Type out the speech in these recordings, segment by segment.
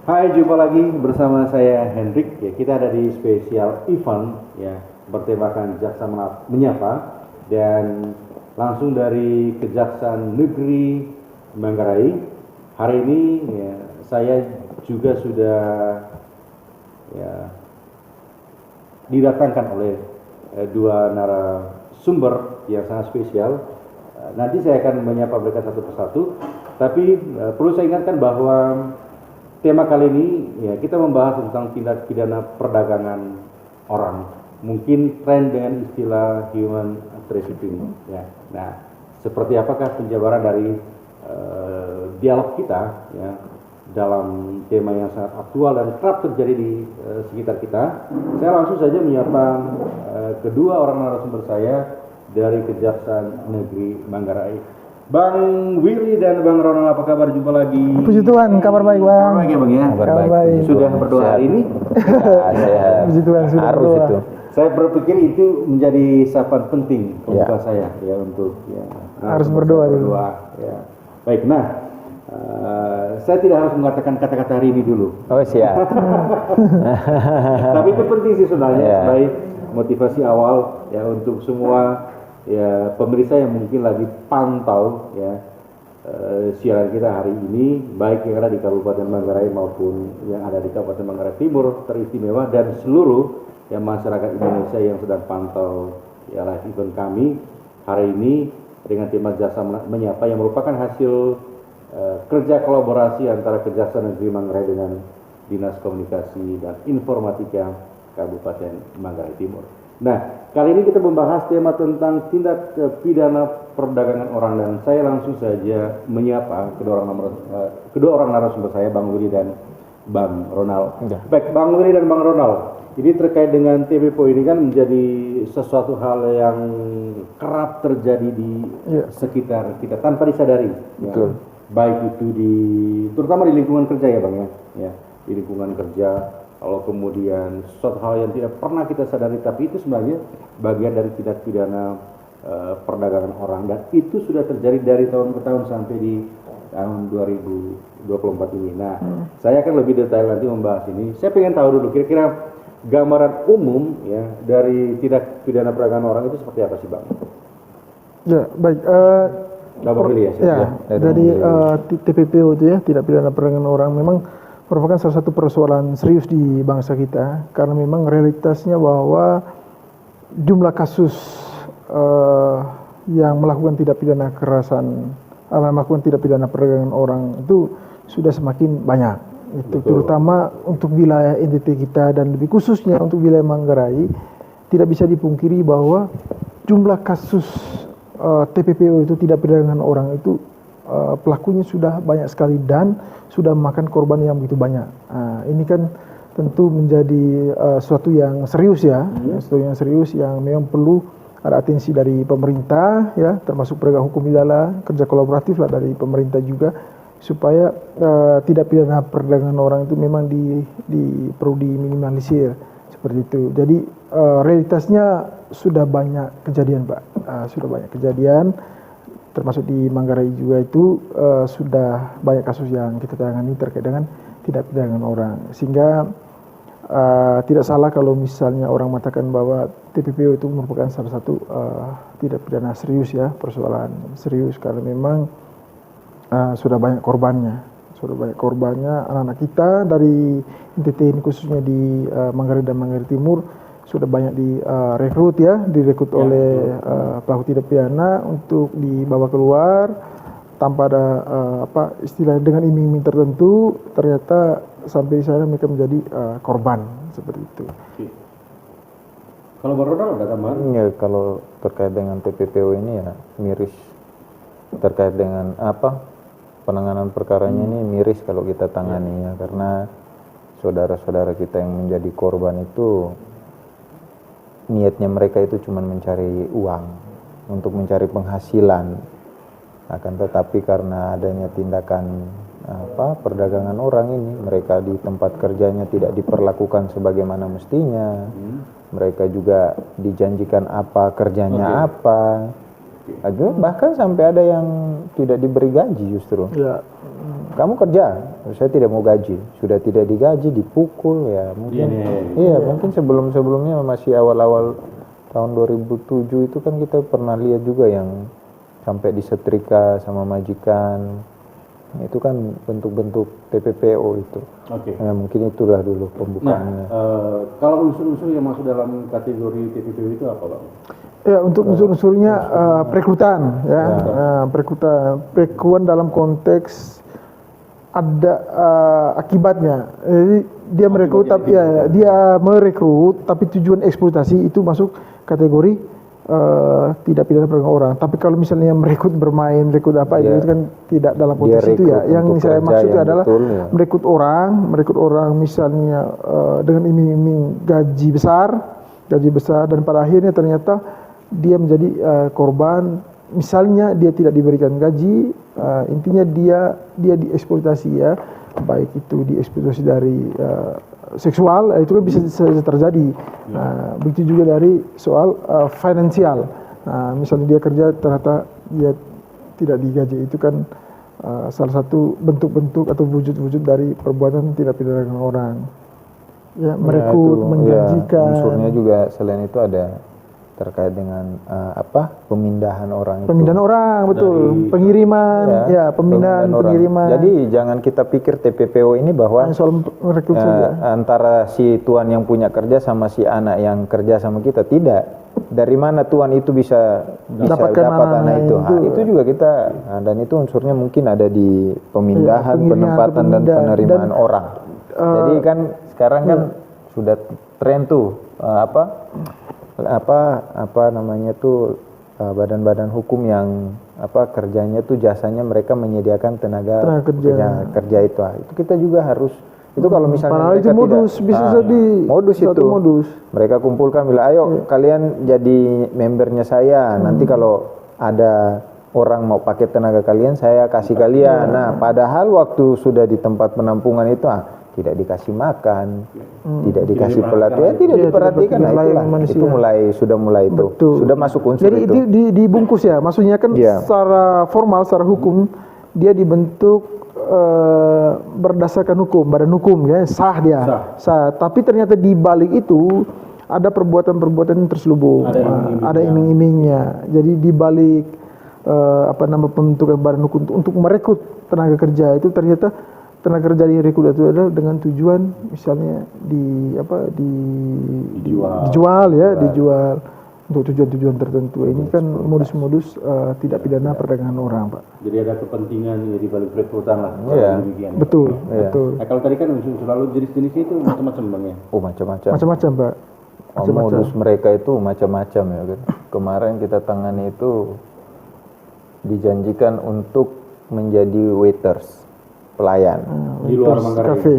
Hai, jumpa lagi bersama saya Hendrik. Ya, kita ada di spesial event ya bertemakan Jaksa Menyapa dan langsung dari Kejaksaan Negeri Manggarai. Hari ini ya, saya juga sudah ya didatangkan oleh dua narasumber yang sangat spesial. Nanti saya akan menyapa mereka satu persatu, tapi perlu saya ingatkan bahwa tema kali ini ya kita membahas tentang tindak pidana perdagangan orang. Mungkin tren dengan istilah human trafficking ya. Nah, seperti apakah penjabaran dari dialog kita ya dalam tema yang sangat aktual dan kerap terjadi di sekitar kita. Saya langsung saja menyapa kedua orang narasumber saya dari Kejaksaan Negeri Manggarai. Bang Willy dan Bang Ronald, apa kabar? Jumpa lagi. Puji Tuhan, kabar baik Bang. Kabar baik ya Bang ya? Kabar baik. Sudah berdoa hari ini? Puji Tuhan, sudah harus berdoa. itu. Saya berpikir itu menjadi sapaan penting pembuka saya ya untuk ya harus berdoa dulu. Ya. Baik, nah saya tidak harus mengatakan kata-kata hari ini dulu. Oh siap. Tapi itu penting sih sebenarnya, Yeah. baik motivasi awal ya untuk semua ya pemirsa yang mungkin lagi pantau ya siaran kita hari ini, baik yang ada di Kabupaten Manggarai maupun yang ada di Kabupaten Manggarai Timur teristimewa dan seluruh yang masyarakat Indonesia yang sedang pantau ya live event kami hari ini dengan tema Jaksa Menyapa yang merupakan hasil kerja kolaborasi antara Kejaksaan Negeri Manggarai dengan Dinas Komunikasi dan Informatika Kabupaten Manggarai Timur. Nah, kali ini kita membahas tema tentang tindak pidana perdagangan orang dan saya langsung saja menyapa kedua orang narasumber saya, Bang Willy dan Bang Ronald. Ya. Baik, Bang Willy dan Bang Ronald, ini terkait dengan TPPO ini kan menjadi sesuatu hal yang kerap terjadi di sekitar kita tanpa disadari. Betul. Ya. Baik itu terutama di lingkungan kerja ya Bang ya, di lingkungan kerja, kalau kemudian suatu hal yang tidak pernah kita sadari tapi itu sebenarnya bagian dari tindak pidana perdagangan orang dan itu sudah terjadi dari tahun ke tahun sampai di tahun 2024 ini. Nah, saya akan lebih detail nanti membahas ini. Saya pengen tahu dulu kira-kira gambaran umum ya dari tindak pidana perdagangan orang itu seperti apa sih Bang? Ya, baik. Dari TPPO itu ya, tidak pidana perdagangan orang memang merupakan salah satu persoalan serius di bangsa kita karena memang realitasnya bahwa jumlah kasus yang melakukan tindak pidana kekerasan, melakukan tindak pidana perdagangan orang itu sudah semakin banyak. Itu terutama untuk wilayah NTT kita dan lebih khususnya untuk wilayah Manggarai tidak bisa dipungkiri bahwa jumlah kasus TPPO itu tidak perdagangan orang itu pelakunya sudah banyak sekali dan sudah memakan korban yang begitu banyak. Ini kan tentu menjadi suatu yang serius ya, suatu yang serius yang memang perlu ada atensi dari pemerintah ya, termasuk penegak hukum pidana, kerja kolaboratif lah dari pemerintah juga supaya tidak pidana perdagangan orang itu memang perlu diminimalisir seperti itu. Jadi realitasnya sudah banyak kejadian Pak, sudah banyak kejadian termasuk di Manggarai juga itu sudah banyak kasus yang kita tangani terkait dengan tindak pidana orang sehingga tidak salah kalau misalnya orang mengatakan bahwa TPPO itu merupakan salah satu tindak pidana serius ya, persoalan serius karena memang sudah banyak korbannya anak-anak kita dari NTT ini khususnya di Manggarai dan Manggarai Timur sudah banyak direkrut oleh pelaku tindak pidana untuk dibawa keluar tanpa ada istilah dengan iming-iming tertentu, ternyata sampai di sana mereka menjadi korban seperti itu. Kalau Bang Ronald ada tambahan? Ya, kalau terkait dengan TPPO ini ya miris terkait dengan penanganan perkaranya ini miris kalau kita tangani ya karena saudara-saudara kita yang menjadi korban itu niatnya mereka itu cuma mencari uang untuk mencari penghasilan, akan tetapi karena adanya tindakan perdagangan orang ini mereka di tempat kerjanya tidak diperlakukan sebagaimana mestinya, mereka juga dijanjikan apa kerjanya apa, bahkan sampai ada yang tidak diberi gaji justru. Ya. kamu kerja, saya tidak mau gaji, sudah tidak digaji, dipukul ya mungkin. Iya, mungkin sebelumnya masih awal-awal tahun 2007 itu kan kita pernah lihat juga yang sampai disetrika sama majikan. Itu kan bentuk-bentuk TPPO itu. Oke. Nah, mungkin itulah dulu pembukaannya. Kalau unsur-unsur yang masuk dalam kategori TPPO itu apa, Bang? Ya, untuk unsur-unsurnya perekrutan, ya, perekuan dalam konteks ada akibatnya. Jadi dia merekrut, tapi ya dia merekrut, tapi tujuan eksploitasi itu masuk kategori tidak pidana perdagangan orang. Tapi kalau misalnya merekrut bermain, merekrut apa itu kan tidak dalam konteks itu ya. Yang saya maksud adalah merekrut orang misalnya dengan iming-iming gaji besar dan pada akhirnya ternyata dia menjadi korban. Misalnya dia tidak diberikan gaji, intinya dia dieksploitasi ya, baik itu dieksploitasi dari seksual, itu kan bisa terjadi. Begitu juga dari soal finansial. Misalnya dia kerja ternyata dia tidak digaji, itu kan salah satu bentuk-bentuk atau wujud-wujud dari perbuatan tidak pidana orang. Ya, merekrut, menjanjikan. Unsurnya juga selain itu ada terkait dengan pemindahan orang. Pemindahan orang, betul. Pengiriman, pemindahan pengiriman. Jadi jangan kita pikir TPPO ini bahwa soal merekrut saja. Antara si tuan yang punya kerja sama si anak yang kerja sama kita, tidak. Dari mana tuan itu bisa dapat anak itu? Itu juga kita, dan itu unsurnya mungkin ada di pemindahan, penempatan dan penerimaan orang. Jadi kan sekarang kan sudah tren tuh apa namanya tuh badan-badan hukum yang kerjanya tuh jasanya mereka menyediakan tenaga kerja itu. Itu kita juga harus, itu kalau misalnya mereka itu modus tidak, bisa jadi modus mereka kumpulkan bilang ayo kalian jadi membernya saya, nanti kalau ada orang mau pakai tenaga kalian saya kasih kalian. Nah padahal waktu sudah di tempat penampungan itu tidak dikasih makan, tidak dikasih pelatihan, tidak diperhatikan. Nah itulah, sudah mulai itu, sudah masuk unsur jadi itu. Jadi dibungkus ya, maksudnya kan secara formal, secara hukum dia dibentuk berdasarkan hukum, badan hukum ya, sah dia, sah. Tapi ternyata di balik itu ada perbuatan-perbuatan yang terselubung, ada iming-imingnya. Jadi di balik pembentukan badan hukum untuk merekrut tenaga kerja itu ternyata tenaga kerja direkrut itu adalah dengan tujuan misalnya dijual untuk tujuan-tujuan tertentu. Ini kan modus-modus tidak pidana perdagangan orang, Pak. Jadi ada kepentingan di balik perekrutan lah. Betul. Nah, kalau tadi kan selalu jenis-jenis itu macam-macam, Bang ya. Macam-macam, Pak. Modus mereka itu macam-macam ya kan. Kemarin kita tangani itu dijanjikan untuk menjadi waiters, pelayan di luar Manggarai. Cafe.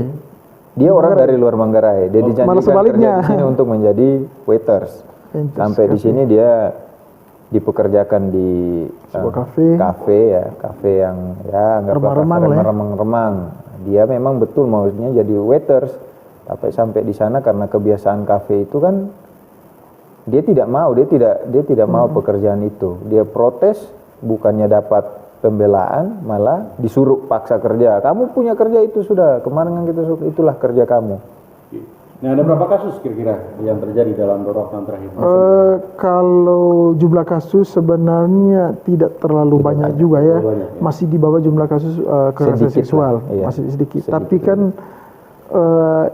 Dia orang dari luar Manggarai. Dia dijanjikan kerja di sini untuk menjadi waiters. Sampai di sini dia dipekerjakan di sebuah kafe yang ya anggaplah remang-remang. Dia memang betul maunya jadi waiters. Tapi sampai di sana karena kebiasaan kafe itu kan dia tidak mau pekerjaan itu. Dia protes, bukannya dapat pembelaan, malah disuruh paksa kerja. Kamu punya kerja itu sudah, kemarin kan kita suruh, itulah kerja kamu. Nah, ada berapa kasus kira-kira yang terjadi dalam beberapa tahun terakhir? Kalau jumlah kasus sebenarnya tidak terlalu banyak juga ya. Masih di bawah jumlah kasus kekerasan seksual, masih sedikit. Tapi kan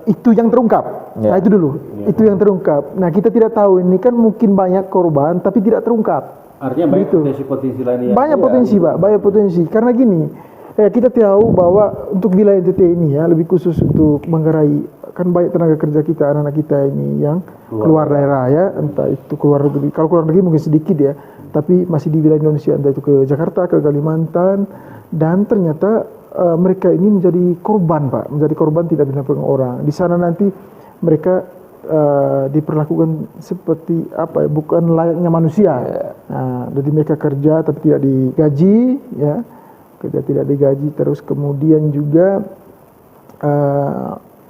itu yang terungkap. Nah itu dulu, itu yang terungkap. Nah kita tidak tahu, ini kan mungkin banyak korban tapi tidak terungkap. Artinya banyak potensi lainnya. Banyak potensi, Pak. Banyak potensi. Karena gini, kita tahu bahwa untuk wilayah NTT ini ya, lebih khusus untuk Manggarai, kan banyak tenaga kerja kita, anak-anak kita ini yang keluar daerah ya, entah itu keluar negeri. Kalau keluar negeri mungkin sedikit ya, tapi masih di wilayah Indonesia, entah itu ke Jakarta, ke Kalimantan, dan ternyata mereka ini menjadi korban, Pak, menjadi korban tidak pidana perdagangan orang. Di sana nanti mereka diperlakukan seperti bukan layaknya manusia. Nah, jadi mereka kerja tapi tidak digaji, ya, kerja tidak digaji. Terus kemudian juga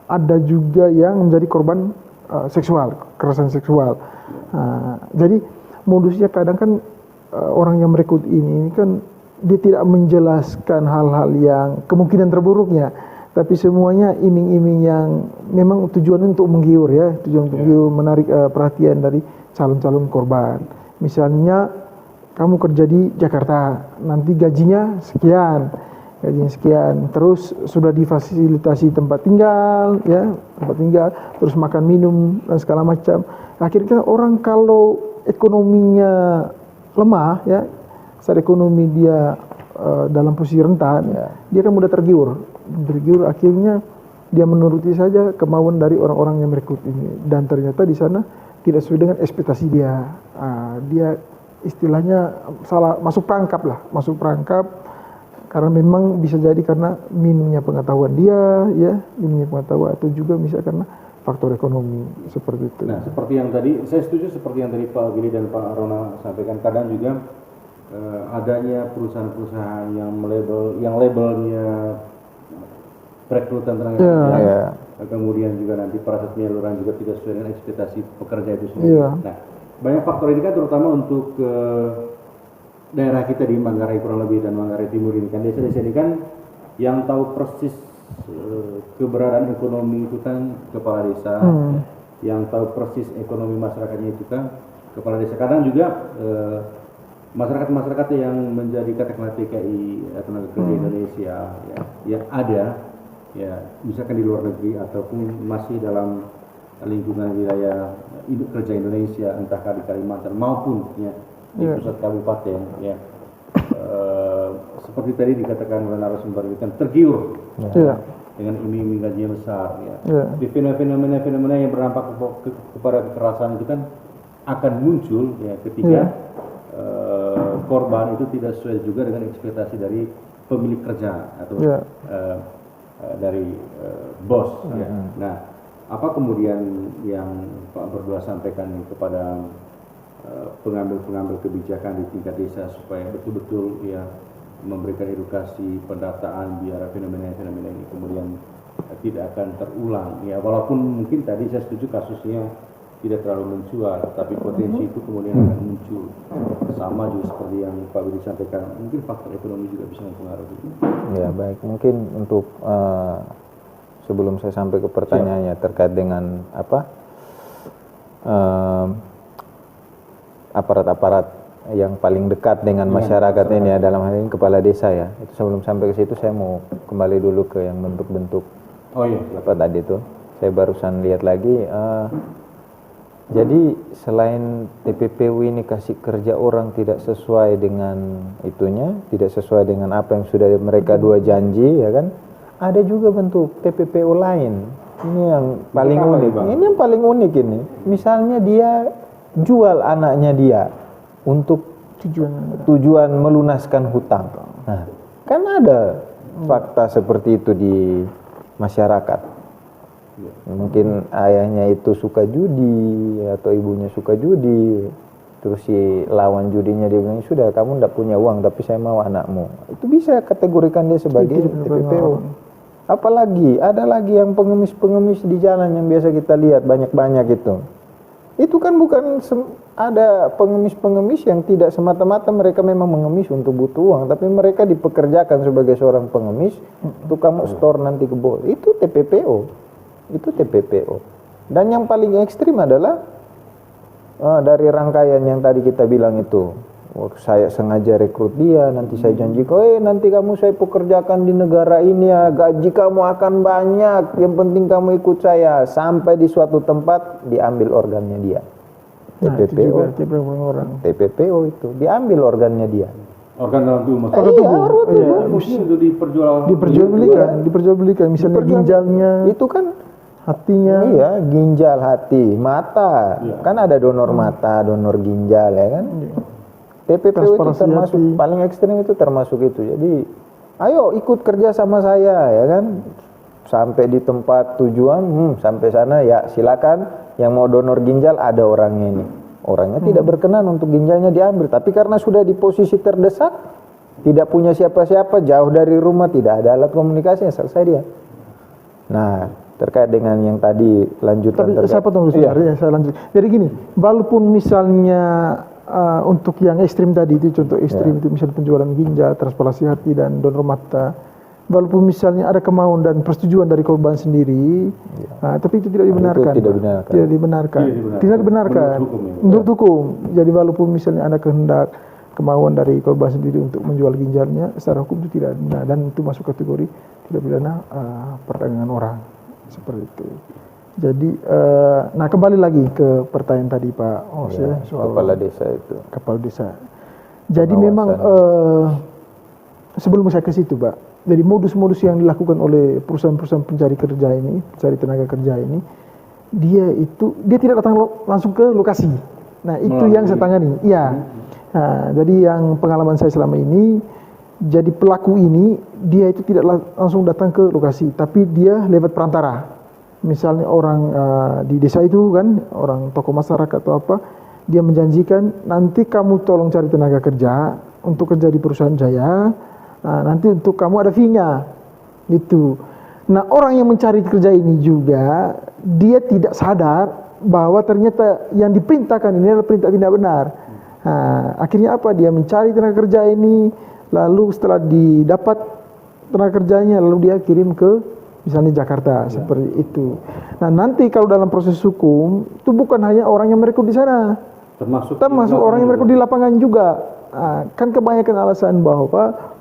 ada juga yang menjadi korban seksual, kekerasan seksual. Jadi modusnya kadang kan orang yang merekrut ini kan dia tidak menjelaskan hal-hal yang kemungkinan terburuknya, tapi semuanya iming-iming yang memang tujuan untuk menggiur ya, tujuan untuk menggiur, menarik perhatian dari calon-calon korban. Misalnya kamu kerja di Jakarta, nanti gajinya sekian, terus sudah difasilitasi tempat tinggal, ya, tempat tinggal, terus makan minum dan segala macam. Akhirnya orang kalau ekonominya lemah, ya, saat ekonomi dia dalam posisi rentan, dia kan mudah tergiur, akhirnya dia menuruti saja kemauan dari orang-orang yang merekrut ini, dan ternyata di sana tidak sesuai dengan ekspektasi dia. Dia istilahnya salah, masuk perangkap karena memang bisa jadi karena minimnya pengetahuan dia, ya, minimnya pengetahuan, atau juga misalnya karena faktor ekonomi seperti itu. Nah, seperti yang tadi, saya setuju seperti yang tadi Pak Gili dan Pak Rona sampaikan, kadang juga adanya perusahaan-perusahaan yang labelnya perekrutan tenaga kerja, kemudian juga nanti proses penyaluran juga tidak sesuai dengan ekspektasi pekerja itu sendiri. Nah, banyak faktor ini kan terutama untuk daerah kita di Manggarai kurang lebih dan Manggarai Timur ini kan, desa-desa ini kan yang tahu persis keberadaan ekonomi itu kan kepala desa, yang tahu persis ekonomi masyarakatnya itu kan kepala desa. Kadang juga masyarakat-masyarakat yang menjadi katakanlah TKI tenaga kerja Indonesia ya, yang ada ya misalkan di luar negeri ataupun masih dalam lingkungan wilayah kerja Indonesia, entah di Kalimantan maupun ya di pusat kabupaten ya, seperti tadi dikatakan oleh narasumber itu kan tergiur dengan iming-iming gaji yang besar ya. Di fenomena yang berdampak kepada kekerasan itu kan akan muncul ya ketika korban itu tidak sesuai juga dengan ekspektasi dari pemilik kerja atau dari bos ya. Nah, apa kemudian yang Pak berdua sampaikan kepada pengambil-pengambil kebijakan di tingkat desa supaya betul-betul ya memberikan edukasi, pendataan biar fenomena-fenomena ini kemudian tidak akan terulang ya, walaupun mungkin tadi saya setuju kasusnya tidak terlalu mencuat, tapi potensi itu kemudian akan muncul. Sama juga seperti yang Pak Budi sampaikan, mungkin faktor ekonomi juga bisa mempengaruhi. Ya, baik, mungkin untuk sebelum saya sampai ke pertanyaannya terkait dengan apa aparat-aparat yang paling dekat dengan masyarakat ini ya, dalam hal ini kepala desa ya. Itu sebelum sampai ke situ saya mau kembali dulu ke yang bentuk-bentuk apa tadi itu. Saya barusan lihat lagi. Jadi selain TPPU ini kasih kerja orang tidak sesuai dengan itunya, tidak sesuai dengan apa yang sudah mereka dua janji ya kan, ada juga bentuk TPPU lain. Ini yang paling unik. Ini yang paling unik ini. Misalnya dia jual anaknya dia untuk tujuan melunaskan hutang. Nah, kan ada fakta seperti itu di masyarakat. Mungkin ayahnya itu suka judi atau ibunya suka judi, terus si lawan judinya dia bilang, sudah kamu tidak punya uang tapi saya mau anakmu. Itu bisa kategorikan dia sebagai TPPO. Apalagi ada lagi yang pengemis-pengemis di jalan yang biasa kita lihat banyak-banyak itu kan bukan ada pengemis-pengemis yang tidak semata-mata mereka memang mengemis untuk butuh uang, tapi mereka dipekerjakan sebagai seorang pengemis untuk kamu store nanti ke bawah. Itu TPPO. Dan yang paling ekstrim adalah dari rangkaian yang tadi kita bilang itu, saya sengaja rekrut dia, nanti saya janji nanti kamu saya pekerjakan di negara ini ya, gaji kamu akan banyak, yang penting kamu ikut saya, sampai di suatu tempat diambil organnya dia. TPPO itu diambil organnya dia. Organ dalam tubuh itu diperjualbelikan, misalnya ginjalnya itu kan, hatinya, iya, ginjal, hati, mata, kan ada donor mata, donor ginjal ya kan. TPPO itu termasuk paling ekstrim, itu termasuk itu. Jadi ayo ikut kerja sama saya ya kan, sampai di tempat tujuan, sampai sana ya silakan, yang mau donor ginjal ada orangnya ini. Orangnya tidak berkenan untuk ginjalnya diambil, tapi karena sudah di posisi terdesak, tidak punya siapa-siapa, jauh dari rumah, tidak ada alat komunikasi, selesai dia. Nah, terkait dengan yang tadi lanjutan. Tapi saya potong dulu sebentar, saya lanjut. Jadi gini, walaupun misalnya untuk yang ekstrim tadi itu contoh ekstrim itu misalnya penjualan ginjal, transplantasi hati dan donor mata. Walaupun misalnya ada kemauan dan persetujuan dari korban sendiri, tapi itu tidak dibenarkan. Tidak dibenarkan. Tidak dibenarkan. Menurut hukum. Jadi walaupun misalnya ada kehendak kemauan dari korban sendiri untuk menjual ginjalnya, secara hukum itu tidak benar dan itu masuk kategori tidak pidana perdagangan orang seperti itu. Jadi, nah kembali lagi ke pertanyaan tadi Pak Os soal kepala desa itu. Kepala desa. Jadi memang sebelum saya ke situ Pak. Jadi modus-modus yang dilakukan oleh perusahaan-perusahaan pencari kerja ini, pencari tenaga kerja ini, dia tidak datang langsung ke lokasi. Nah itu yang saya tangani. Iya. Nah, jadi yang pengalaman saya selama ini, jadi pelaku ini dia itu tidak langsung datang ke lokasi, tapi dia lewat perantara. Misalnya orang di desa itu kan, orang tokoh masyarakat atau apa, dia menjanjikan nanti kamu tolong cari tenaga kerja untuk kerja di perusahaan Jaya. Nah, nanti untuk kamu ada fee-nya gitu. Nah orang yang mencari kerja ini juga dia tidak sadar bahwa ternyata yang diperintahkan ini adalah perintah tidak benar. Nah, akhirnya apa, dia mencari tenaga kerja ini, lalu setelah didapat tenaga kerjanya lalu dia kirim ke misalnya Jakarta seperti itu. Nah nanti kalau dalam proses hukum itu bukan hanya orang yang merekrut di sana, termasuk orang yang merekrut di lapangan juga. Nah, kan kebanyakan alasan bahwa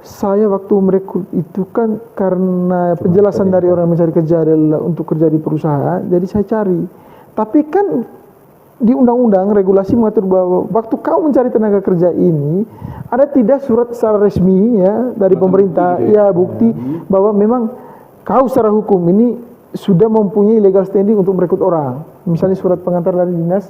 saya waktu merekrut itu kan karena penjelasan dari orang mencari kerja adalah untuk kerja di perusahaan, jadi saya cari. Tapi kan di undang-undang regulasi mengatur bahwa waktu kau mencari tenaga kerja ini ada tidak surat secara resmi ya dari pemerintah bukti bahwa memang kau secara hukum ini sudah mempunyai legal standing untuk merekrut orang. Misalnya surat pengantar dari dinas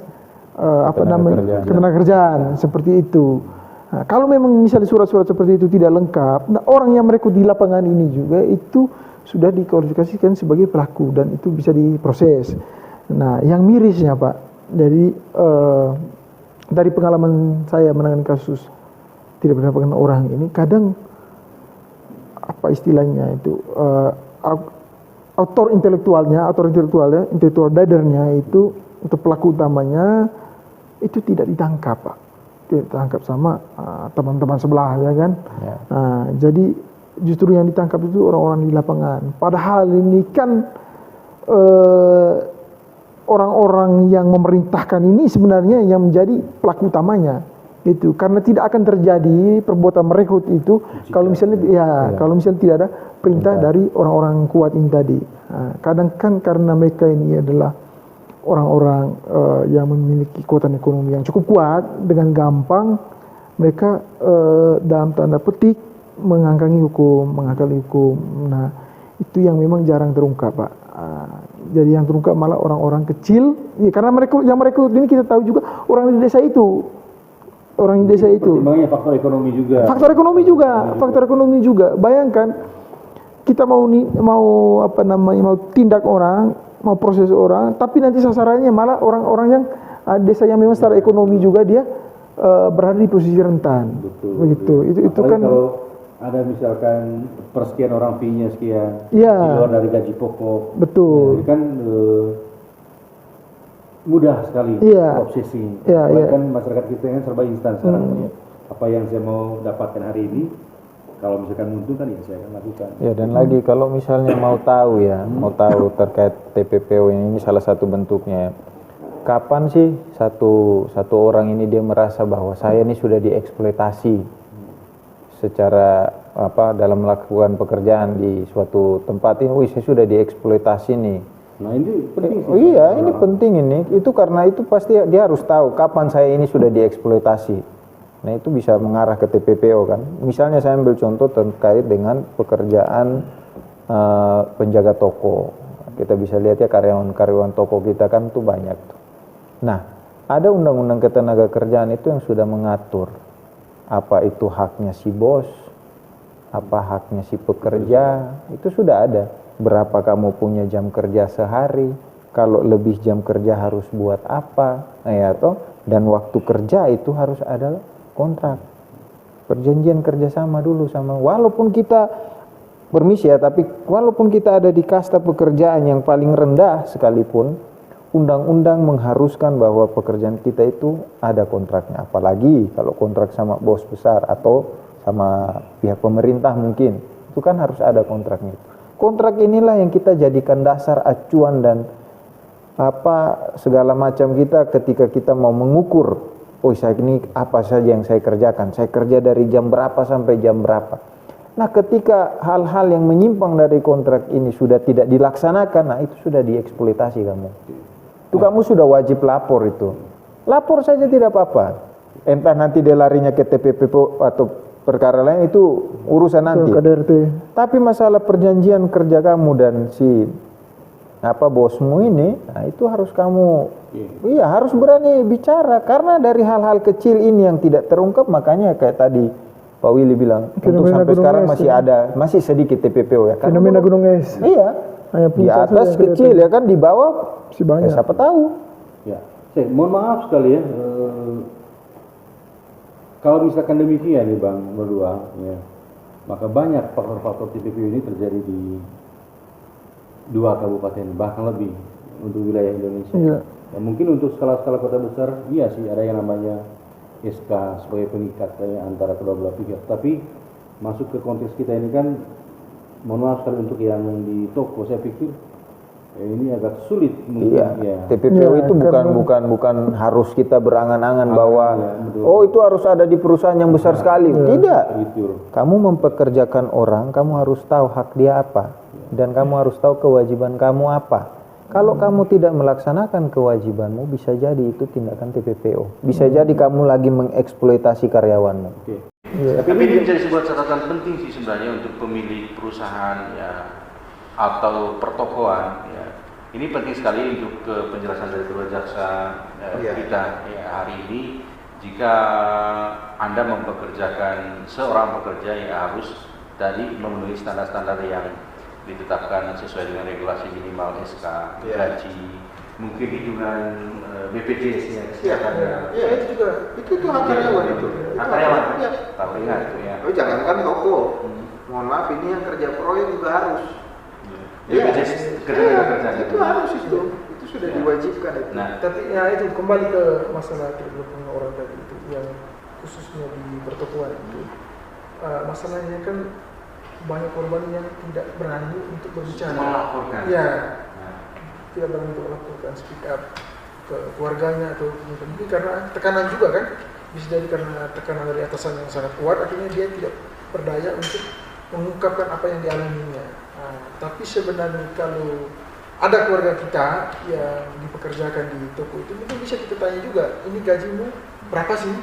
ketenagakerjaan seperti itu. Nah, kalau memang misalnya surat-surat seperti itu tidak lengkap, nah orang yang merekrut di lapangan ini juga itu sudah dikualifikasikan sebagai pelaku dan itu bisa diproses. Nah, yang mirisnya Pak, dari pengalaman saya menangani kasus tidak benar pengen orang ini, kadang apa istilahnya itu intelektual dadernya itu untuk pelaku utamanya itu tidak ditangkap Pak. Ditangkap sama teman-teman sebelah ya kan. Nah, jadi justru yang ditangkap itu orang-orang di lapangan. Padahal ini kan orang-orang yang memerintahkan ini sebenarnya yang menjadi pelaku utamanya itu, karena tidak akan terjadi perbuatan merekrut itu kalau misalnya kalau misalnya tidak ada perintah dari orang-orang kuat ini tadi. Nah, kadang kan karena mereka ini adalah orang-orang yang memiliki kekuatan ekonomi yang cukup kuat, dengan gampang mereka dalam tanda petik menghalangi hukum. Nah itu yang memang jarang terungkap Pak. Jadi yang terungkap malah orang-orang kecil, ya, karena mereka ini kita tahu juga orang di desa itu. Faktor ekonomi juga. Faktor ekonomi juga. Bayangkan kita mau tindak orang, mau proses orang, tapi nanti sasarannya malah orang-orang yang desa yang memang secara ekonomi juga dia berada di posisi rentan. Begitu. Itu kan kalau ada misalkan persekian orang fee-nya sekian, di luar dari gaji pokok. Betul. Nah, kan mudah sekali obsesi. Bahkan masyarakat kita kan serba instan sekarang. Apa yang saya mau dapatkan hari ini, kalau misalkan untung kan ya saya akan lakukan. Ya, dan lagi kalau misalnya mau tahu terkait TPPO ini salah satu bentuknya. Kapan sih satu orang ini dia merasa bahwa saya ini sudah dieksploitasi secara dalam melakukan pekerjaan di suatu tempat ini, saya sudah dieksploitasi nih. Nah ini penting sih. Ini penting ini. Itu karena itu pasti dia harus tahu kapan saya ini sudah dieksploitasi. Nah itu bisa mengarah ke TPPO kan. Misalnya saya ambil contoh terkait dengan pekerjaan penjaga toko. Kita bisa lihat ya karyawan-karyawan toko kita kan tuh banyak tuh. Nah ada undang-undang ketenagakerjaan itu yang sudah mengatur apa itu haknya si bos, apa haknya si pekerja, itu sudah ada. Berapa kamu punya jam kerja sehari, kalau lebih jam kerja harus buat apa, dan waktu kerja itu harus ada kontrak, perjanjian kerjasama dulu sama, walaupun kita permisi ya, tapi walaupun kita ada di kasta pekerjaan yang paling rendah sekalipun, undang-undang mengharuskan bahwa pekerjaan kita itu ada kontraknya, apalagi kalau kontrak sama bos besar atau sama pihak pemerintah mungkin, itu kan harus ada kontraknya. Kontrak inilah yang kita jadikan dasar acuan dan segala macam kita ketika kita mau mengukur, oh saya ini apa saja yang saya kerjakan, saya kerja dari jam berapa sampai jam berapa. Nah ketika hal-hal yang menyimpang dari kontrak ini sudah tidak dilaksanakan, nah itu sudah dieksploitasi kamu. Itu kamu sudah wajib lapor itu. Lapor saja tidak apa-apa. Entah nanti dia larinya ke TPP atau perkara lain itu urusan nanti. Tapi masalah perjanjian kerja kamu dan si bosmu ini, nah itu harus kamu harus berani bicara, karena dari hal-hal kecil ini yang tidak terungkap, makanya kayak tadi Pak Willy bilang untuk sampai sekarang masih sedikit TPPO ya kan. Fenomena gunung es. Iya. Di atas kecil ya kan, di bawah si banyak. Siapa tahu. Ya. Mohon maaf sekali ya. Kalau misalkan demikian nih Bang berdua, ya, maka banyak faktor-faktor TPPO ini terjadi di 2 kabupaten bahkan lebih untuk wilayah Indonesia. Iya. Ya, mungkin untuk skala-skala kota besar, iya sih ada yang namanya SK sebagai pengikat antara kedua belah pihak. Tapi masuk ke konteks kita ini kan, mohon maaf sekali untuk yang di toko, saya pikir ini agak sulit mungkin. Iya. TPPO itu bukan harus kita berangan-angan bahwa itu harus ada di perusahaan yang besar sekali. Tidak. Kamu mempekerjakan orang, kamu harus tahu hak dia apa dan kamu harus tahu kewajiban kamu apa. Kalau kamu tidak melaksanakan kewajibanmu, bisa jadi itu tindakan TPPO. Bisa jadi kamu lagi mengeksploitasi karyawanmu. Tapi ini menjadi sebuah catatan penting sih sebenarnya untuk pemilik perusahaan ya atau pertokoan ya. Ini penting sekali untuk penjelasan dari kedua jaksa kita ya hari ini. Jika Anda mempekerjakan seorang pekerja yang harus tadi memenuhi standar-standar yang ditetapkan sesuai dengan regulasi minimal SK, gaji, mungkin hitungan BPJS ya, kesehatan. Iya, itu juga. Itu hak karyawan itu. Hak karyawan. Tapi ingat itu ya. Oh, jangankan toko. Mohon maaf, ini yang kerja proyek juga harus. BPJS kerja itu harus itu sudah diwajibkan itu. Nah, tapi ya itu kembali ke masalah tergolong orang tadi itu yang khususnya di pertokoan itu. Masalahnya kan banyak korban yang tidak berani untuk berbicara. Melaporkan. Ya, tidak berani untuk melaporkan, speak up ke keluarganya atau mungkin karena tekanan juga kan, bisa jadi karena tekanan dari atasan yang sangat kuat, akhirnya dia tidak berdaya untuk mengungkapkan apa yang dialaminya. Nah, tapi sebenarnya kalau ada keluarga kita yang dipekerjakan di toko itu, mungkin bisa kita tanya juga, ini gajimu berapa sih?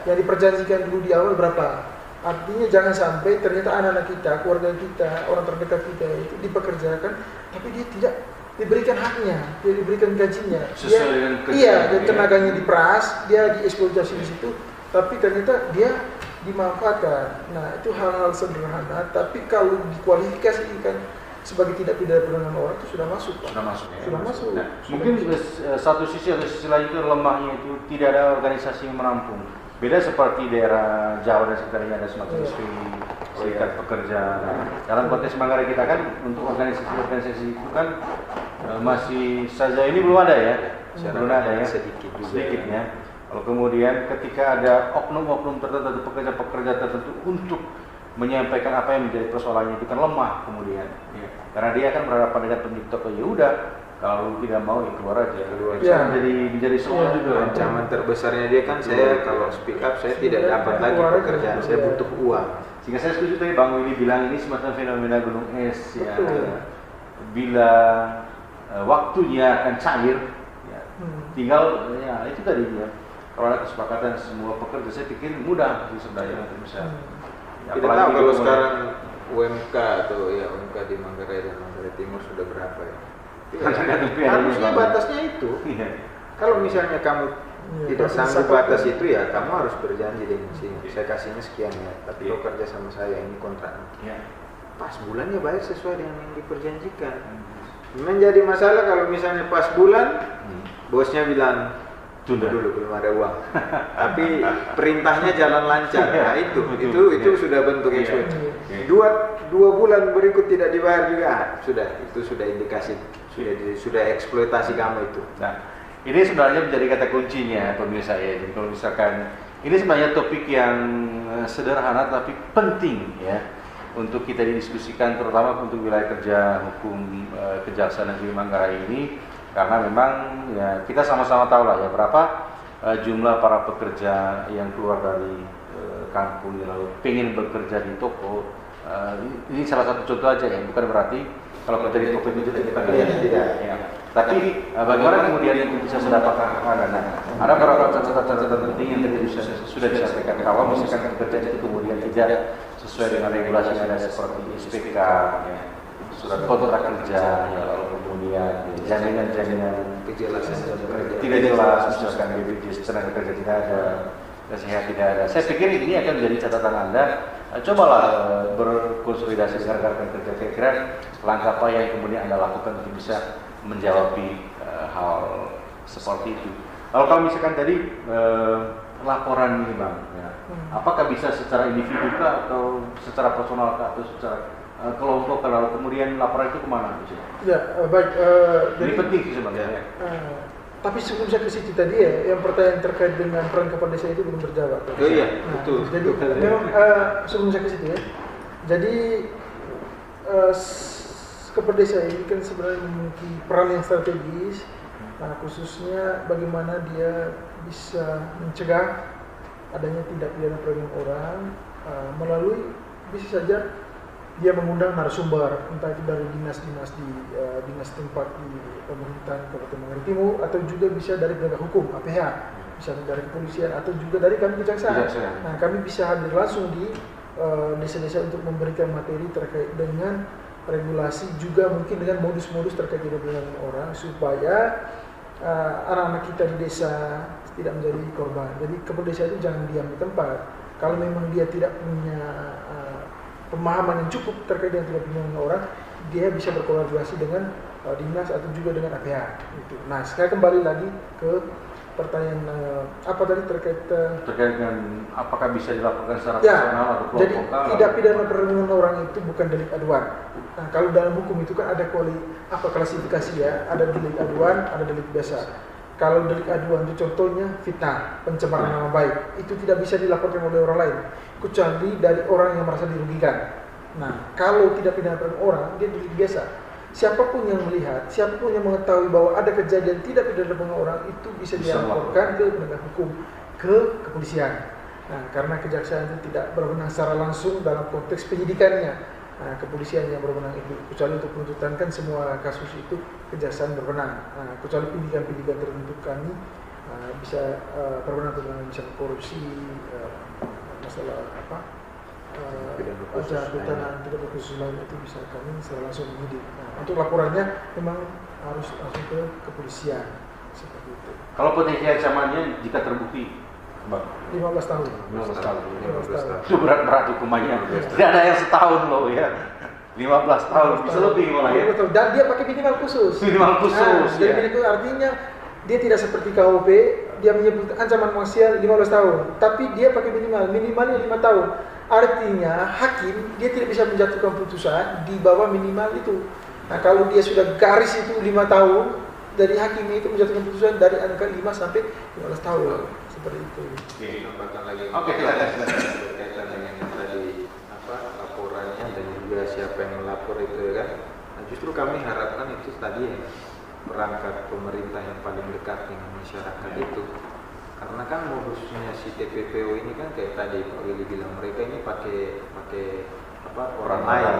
Yang diperjanjikan dulu di awal berapa? Artinya jangan sampai ternyata anak-anak kita, keluarga kita, orang terdekat kita itu dipekerjakan, tapi dia tidak diberikan haknya, dia diberikan gajinya. Sesuai dengan kerja. Iya, dan tenaganya diperas, dia dieksploitasi di situ, tapi ternyata dia dimanfaatkan. Nah, itu hal-hal sederhana, tapi kalau dikualifikasikan sebagai tidak pidana perdagangan orang itu sudah masuk, Pak. Sudah masuk. Nah, mungkin satu sisi atau sisi lain itu lemahnya itu tidak ada organisasi yang menampung. Beda seperti daerah Jawa dan sekitarnya ada semacam serikat pekerja. Dalam konteks Manggarai kita kan untuk organisasi itu kan masih saja ini belum ada ya, belum ada ya, sedikitnya. Kalau kemudian ketika ada oknum-oknum tertentu, pekerja-pekerja tertentu untuk menyampaikan apa yang menjadi persoalannya itu kan lemah kemudian, ya. Karena dia kan berhadapan dengan pemilik toko, ya udah. Kalau tidak mau ya keluar aja. Menjadi soal juga. Ancaman terbesarnya dia kan saya kalau speak up saya tidak dapat lagi pekerjaan, saya butuh uang. Sehingga saya setuju tadi Bang Willy bilang ini semacam fenomena gunung es ya. Bila waktunya akan cair, ya, tinggal ya itu tadi ya. Kalau ada kesepakatan semua pekerja, saya pikir mudah sih sebenarnya untuk bisa. Tidak tahu kalau sekarang UMK atau ya UMK di Manggarai dan Manggarai Timur sudah berapa ya? Harusnya batasnya itu. Kalau misalnya kamu tidak sanggup batas itu ya kamu harus berjanji dengan sini. Saya kasihnya sekian ya, tapi kau kerja sama saya ini kontrak. Pas bulannya bayar sesuai dengan yang diperjanjikan. Menjadi masalah kalau misalnya pas bulan bosnya bilang tunda dulu belum ada uang. Tapi perintahnya jalan lancar. Nah itu sudah bentuk eksploitasi. Dua bulan berikut tidak dibayar juga, itu sudah indikasi sudah eksploitasi kamu itu. Nah, ini sebenarnya menjadi kata kuncinya pemirsa ya. Jadi kalau misalkan ini sebenarnya topik yang sederhana tapi penting ya untuk kita didiskusikan, terutama untuk wilayah kerja hukum Kejaksaan Negeri Manggarai ini, karena memang ya kita sama-sama tahu lah ya berapa jumlah para pekerja yang keluar dari kampung lalu pengen bekerja di toko. Ini salah satu contoh aja ya, bukan berarti kalau kerja di toko itu tidak tidak ya. Tapi bagaimana kemudian itu bisa mendapatkan dana? Ada beberapa catatan penting yang tadi sudah disampaikan. Kalau misalkan pekerjaan itu kemudian tidak sesuai dengan regulasi yang ada seperti SPK, ya, surat kontrak kerja, ya, lalu kemudian jaminan-jaminan Kejelasan tidak jelas, misalkan BPJS tenaga kerja tidak ada, sehat tidak ada. Saya pikir ini akan menjadi catatan Anda. Cobalah berkonsolidasi dengan rekan kerja, kira-kira langkah apa yang kemudian Anda lakukan untuk bisa menjawab hal seperti itu. Kalau misalkan tadi laporan ini Bang, ya, apakah bisa secara individu kah atau secara personal kah atau secara kelompok, kalau kemudian laporan itu kemana? Ya, baik. Ini penting sih sebenarnya. Tapi sebelum saya ke situ tadi ya, yang pertanyaan terkait dengan peran kepala desa itu belum terjawab. Oh iya, betul. Jadi memang sebelum saya ke situ ya, jadi kepala desa ini kan sebenarnya memiliki peran yang strategis, khususnya bagaimana dia bisa mencegah adanya tindak pidana perdagangan orang melalui bisa saja dia mengundang narasumber, entah itu dari dinas-dinas di dinas tempat di pemerintahan Kabupaten Manggarai Timur, atau juga bisa dari penegak hukum APH, misalnya dari kepolisian atau juga dari kami kejaksaan. Nah, kami bisa hadir langsung di desa-desa untuk memberikan materi terkait dengan regulasi, juga mungkin dengan modus-modus terkait dengan perdagangan orang, supaya anak-anak kita di desa tidak menjadi korban. Jadi kepala desa itu jangan diam di tempat. Kalau memang dia tidak punya pemahaman yang cukup terkait dengan tindak pidana orang, dia bisa berkolaborasi dengan dinas atau juga dengan APH. Gitu. Nah, sekarang kembali lagi ke pertanyaan apa tadi terkait dengan apakah bisa dilakukan secara ya, personal atau kelompok? jadi tindak pidana perdagangan orang itu bukan delik aduan. Nah, kalau dalam hukum itu kan ada klasifikasi ya, ada delik aduan, ada delik biasa. Kalau delik aduan itu contohnya fitnah, pencemaran nama baik, itu tidak bisa dilaporkan oleh orang lain kecuali dari orang yang merasa dirugikan. Nah, kalau tidak pidana perdagangan orang, dia delik biasa. Siapapun yang melihat, siapapun yang mengetahui bahwa ada kejadian tidak pidana perdagangan orang, itu bisa dilaporkan ke penegak hukum, ke kepolisian. Nah, karena kejaksaan itu tidak berwenang secara langsung dalam konteks penyidikannya. Nah, kepolisian yang berwenang itu, kecuali untuk penuntutan kan semua kasus itu kejaksaan berwenang. Nah, kecuali penyidikan-penyidikan tertentu kami bisa berwenang tentang misalnya korupsi, masalah pidana tidak berkhusus lain, itu bisa kami secara langsung menyidik. Nah, untuk laporannya memang harus langsung ke kepolisian seperti itu. Kalau potensi ancamannya jika terbukti, Bang? 15 tahun. 15 tahun. 15 tahun. Itu berat hukumannya. Tidak ada yang setahun loh ya. 15 tahun, bisa lebih malah ya. Dan dia pakai minimal khusus. Minimal khusus. Jadi itu artinya dia tidak seperti KUP, dia menyebut ancaman maksimal 15 tahun, tapi dia pakai minimalnya 5 tahun. Artinya hakim dia tidak bisa menjatuhkan putusan di bawah minimal itu. Nah, kalau dia sudah garis itu 5 tahun, dari hakim itu menjatuhkan putusan dari angka 5 sampai 15 tahun. Seperti itu. Oke, berkaitan dengan tadi laporannya dan juga siapa yang melapor itu ya kan. Nah, justru kami harapkan itu tadi ya, perangkat pemerintah yang paling dekat dengan masyarakat itu. Karena kan modusnya si TPPO ini kan kayak tadi Pak Willy bilang, mereka ini pakai orang lain,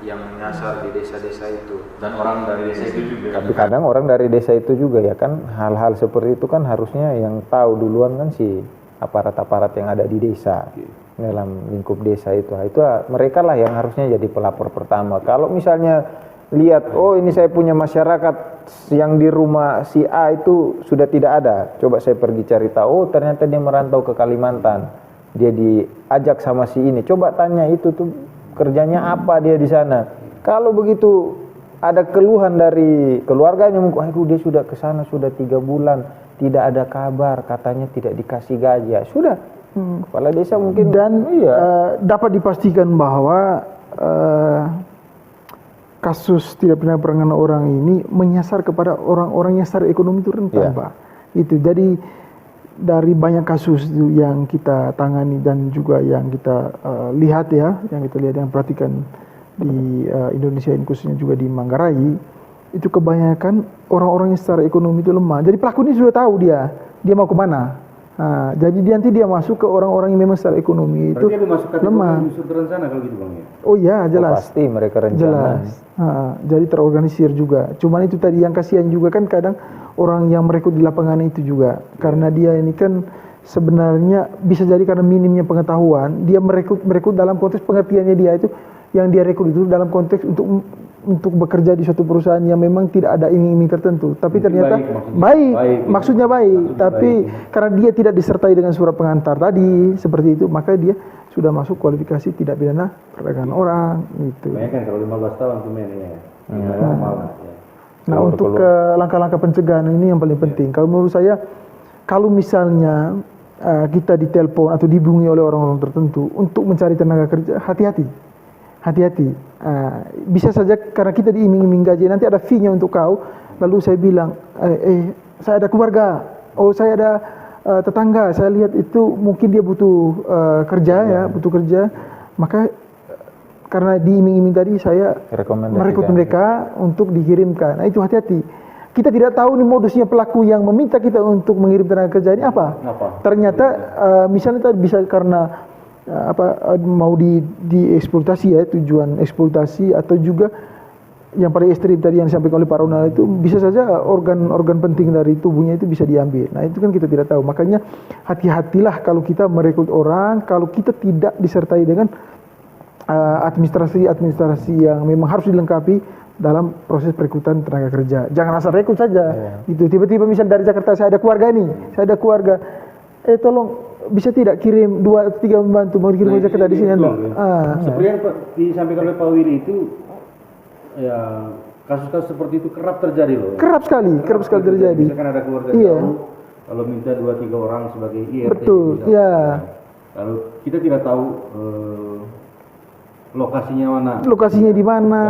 yang menyasar di desa-desa itu. Dan orang dari desa itu juga. Tapi kadang orang dari desa itu juga ya kan, hal-hal seperti itu kan harusnya yang tahu duluan kan si aparat-aparat yang ada di desa, dalam lingkup desa itu. Itu mereka lah yang harusnya jadi pelapor pertama. Kalau misalnya lihat, oh ini saya punya masyarakat yang di rumah si A itu sudah tidak ada, coba saya pergi cari tahu, oh ternyata dia merantau ke Kalimantan, dia diajak sama si ini, coba tanya itu tuh kerjanya apa dia di sana. Kalau begitu ada keluhan dari keluarganya, aduh dia sudah ke sana sudah 3 bulan tidak ada kabar, katanya tidak dikasih gaji, ya sudah kepala desa mungkin. Dan dapat dipastikan bahwa kasus tidak pidana perdagangan orang ini menyasar kepada orang-orang yang secara ekonomi itu rentan, Pak. Itu jadi dari banyak kasus itu yang kita tangani dan juga yang kita lihat ya, yang kita lihat dan perhatikan di Indonesia ini khususnya juga di Manggarai, itu kebanyakan orang-orang yang secara ekonomi itu lemah. Jadi pelaku ini sudah tahu dia mau kemana. Nah, jadi nanti dia masuk ke orang-orang yang memang secara ekonomi itu lemah. Unsur berencana kalau gitu Bang ya. Oh iya, jelas. Pasti mereka rencana. Jelas. Jadi terorganisir juga. Cuman itu tadi yang kasihan juga kan kadang orang yang merekrut di lapangan itu juga. Karena dia ini kan sebenarnya bisa jadi karena minimnya pengetahuan, dia merekrut dalam konteks pengertiannya dia itu yang dia rekrut itu dalam konteks untuk bekerja di suatu perusahaan yang memang tidak ada iming-iming tertentu, tapi ternyata maksudnya baik, tapi karena dia tidak disertai dengan surat pengantar tadi seperti itu, maka dia sudah masuk kualifikasi tidak pidana perdagangan orang gitu. Banyak kan kalau 15 tahun tuh mainnya. Nah, untuk langkah-langkah pencegahan ini yang paling penting. Kalau menurut saya, kalau misalnya kita ditelepon atau dihubungi oleh orang-orang tertentu untuk mencari tenaga kerja, hati-hati. Bisa saja karena kita diiming-iming gaji, nanti ada fee-nya untuk kau, lalu saya bilang, saya ada keluarga, saya ada tetangga, saya lihat itu mungkin dia butuh butuh kerja, maka karena diiming-iming tadi saya merekrut mereka untuk dikirimkan. Nah itu hati-hati. Kita tidak tahu nih modusnya pelaku yang meminta kita untuk mengirim tenaga kerja ini apa. Ternyata misalnya tadi bisa karena mau dieksploitasi ya, tujuan eksploitasi, atau juga yang paling ekstrim tadi yang disampaikan oleh Pak Ronald itu bisa saja organ penting dari tubuhnya itu bisa diambil. Nah itu kan kita tidak tahu. Makanya hati-hatilah kalau kita merekrut orang, kalau kita tidak disertai dengan administrasi yang memang harus dilengkapi dalam proses perekrutan tenaga kerja. Jangan asal rekrut saja. Itu tiba-tiba misalnya dari Jakarta, saya ada keluarga tolong bisa tidak kirim 2 atau 3 membantu mau kirim aja ke di sini. Seperti yang disampaikan oleh Pak Willy itu, ya kasus-kasus seperti itu kerap terjadi loh. Kerap sekali terjadi. Misalkan ada keluarga jauh, kalau minta 2-3 orang sebagai IRT. Betul, misalkan, ya. Lalu kita tidak tahu lokasinya mana. Lokasinya di mana?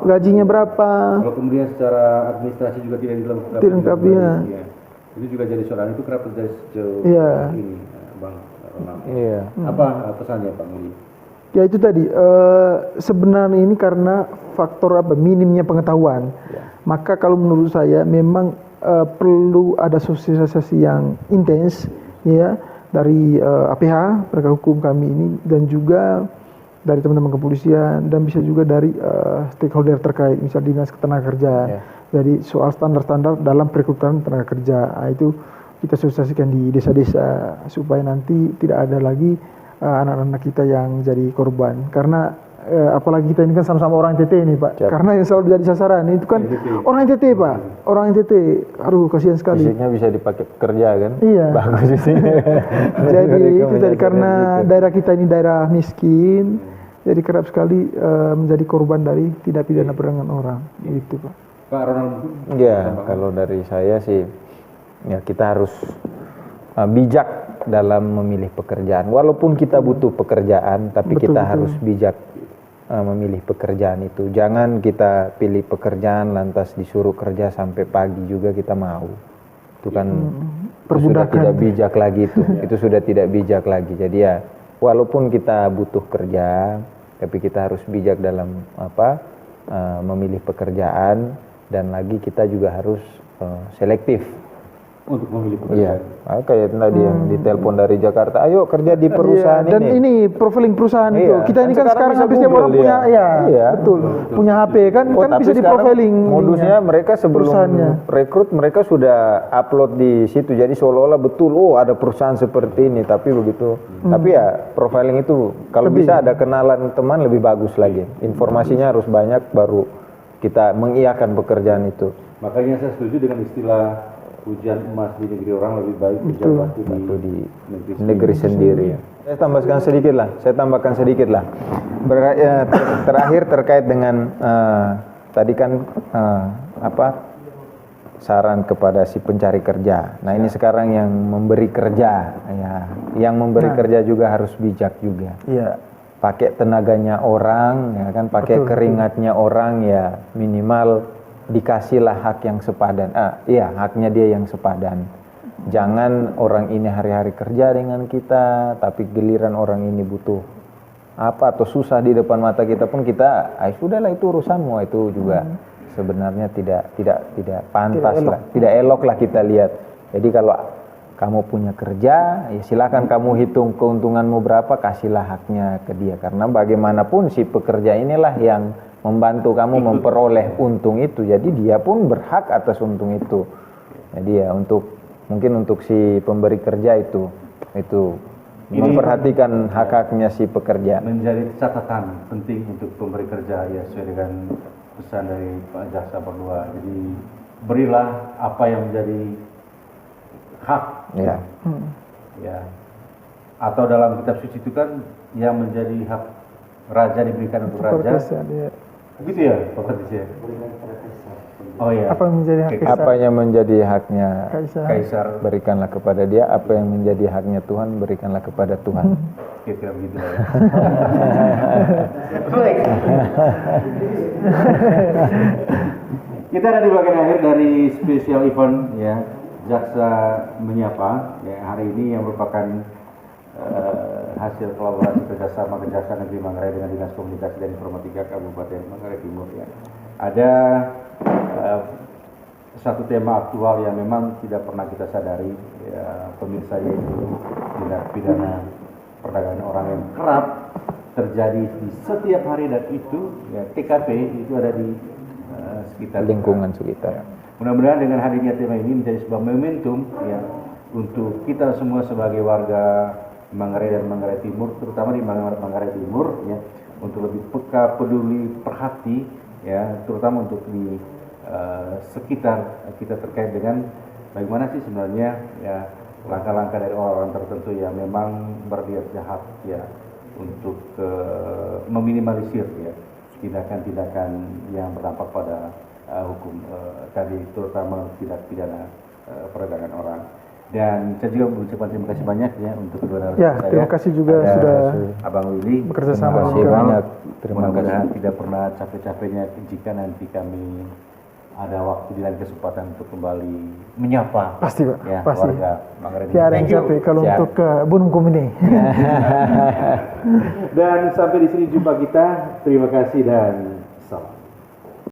Gajinya berapa? Kalau kemudian secara administrasi juga tidak dilengkapi. Ya. Itu juga jadi soalan, itu kerap terjadi sejauh ini, Bang Ronald. Apa pesannya Pak Willy? Ya itu tadi, sebenarnya ini karena faktor minimnya pengetahuan. Maka kalau menurut saya memang perlu ada sosialisasi yang intens ya dari APH, penegak hukum kami ini, dan juga dari teman-teman kepolisian, dan bisa juga dari stakeholder terkait, misal dinas ketenagakerjaan. Jadi soal standar-standar dalam perekrutan tenaga kerja, itu kita sosialisasikan di desa-desa supaya nanti tidak ada lagi anak-anak kita yang jadi korban. Karena apalagi kita ini kan sama-sama orang NTT ini Pak. Karena yang selalu jadi sasaran itu kan orang NTT Pak. Orang NTT, aduh kasihan sekali. Fisiknya bisa dipakai kerja kan? Iya. Bagus sih. Jadi itu dari karena daerah kita ini daerah miskin, jadi kerap sekali menjadi korban dari tidak pidana perdagangan orang. Gitu Pak. Pak Ronald. Ya, kalau dari saya sih, ya kita harus bijak dalam memilih pekerjaan. Walaupun kita butuh pekerjaan, tapi kita harus bijak memilih pekerjaan itu. Jangan kita pilih pekerjaan lantas disuruh kerja sampai pagi juga kita mau. Itu kan sudah tidak bijak lagi itu. Itu sudah tidak bijak lagi. Jadi ya, walaupun kita butuh kerja, tapi kita harus bijak dalam memilih pekerjaan. Dan lagi kita juga harus selektif untuk memilih pekerjaan. Iya, kayak tadi yang ditelepon dari Jakarta, ayo kerja di perusahaan ini. Dan ini profiling perusahaan itu. Kita ini kan sekarang hampir setiap orang punya, betul, punya HP kan bisa di profiling. Modusnya mereka sebelum rekrut mereka sudah upload di situ, jadi seolah-olah betul, ada perusahaan seperti ini, tapi begitu. Tapi ya profiling itu kalau bisa ada kenalan teman lebih bagus lagi. Informasinya harus banyak baru kita mengiyakan pekerjaan itu. Makanya saya setuju dengan istilah hujan emas di negeri orang lebih baik hujan batu di negeri sendiri. Saya tambahkan sedikit lah. Terakhir terkait dengan tadi kan saran kepada si pencari kerja. Nah ini sekarang yang memberi kerja, ya, yang memberi kerja juga harus bijak juga. Iya. pakai tenaganya orang, ya kan, pakai keringatnya orang, ya minimal dikasihlah hak yang sepadan. Iya, haknya dia yang sepadan. Jangan orang ini hari-hari kerja dengan kita, tapi giliran orang ini butuh apa atau susah di depan mata kita pun kita, sudahlah itu urusanmu. Itu juga sebenarnya tidak pantas lah, tidak elok lah kita lihat. Jadi kalau kamu punya kerja, ya silakan kamu hitung keuntunganmu berapa, kasihlah haknya ke dia. Karena bagaimanapun si pekerja inilah yang membantu kamu memperoleh untung itu. Jadi dia pun berhak atas untung itu. Jadi ya mungkin untuk si pemberi kerja itu memperhatikan hak-haknya si pekerja. Menjadi catatan penting untuk pemberi kerja, ya sesuai dengan pesan dari Pak Jaksa berdua. Jadi berilah apa yang menjadi hak, ya. Atau dalam kitab suci itu kan yang menjadi hak raja diberikan untuk raja. Begitu ya, Pak Kadis ya. Oh ya. Apa yang menjadi hak kaisar? Apa yang menjadi haknya Kaisar, berikanlah kepada dia. Apa yang menjadi haknya Tuhan, berikanlah kepada Tuhan. kira-kira begitu ya. Kita ada di bagian akhir dari special event, ya, Jaksa Menyapa, ya, hari ini yang merupakan hasil kolaborasi kerjasama Kejaksaan Negeri Manggarai dengan Dinas Komunikasi dan Informatika Kabupaten Manggarai Timur, ya. Ada satu tema aktual yang memang tidak pernah kita sadari, ya, pemirsa, yaitu tindak pidana perdagangan orang yang kerap terjadi di setiap hari, dan itu, ya, TKP itu ada di sekitar Lingkungan sekitar. Mudah-mudahan dengan hadirnya tema ini menjadi sebuah momentum, ya, untuk kita semua sebagai warga Manggarai dan Manggarai Timur, terutama di Manggarai Timur, ya, untuk lebih peka, peduli, perhati, ya, terutama untuk di sekitar kita terkait dengan bagaimana sih sebenarnya, ya, langkah-langkah dari orang-orang tertentu yang memang berniat jahat, ya, untuk meminimalisir, ya, tindakan-tindakan yang berdampak pada hukum tadi, terutama tindak pidana perdagangan orang. Dan saya juga mengucapkan terima kasih banyak, ya, untuk kedua narasumber Ya, saya. terima kasih juga Ada sudah Abang Willy. bekerja Terima sama kasih juga. banyak. Terima kasih. Mudah-mudahan tidak pernah capek-capeknya jika nanti kami ada waktu di lain kesempatan untuk kembali menyapa, Pasti, Pak, ya, pasti. warga Manggarai. Tidak ada yang Thank you. capek kalau Siap. untuk Bunungkum ini. Dan sampai di sini jumpa kita. Terima kasih dan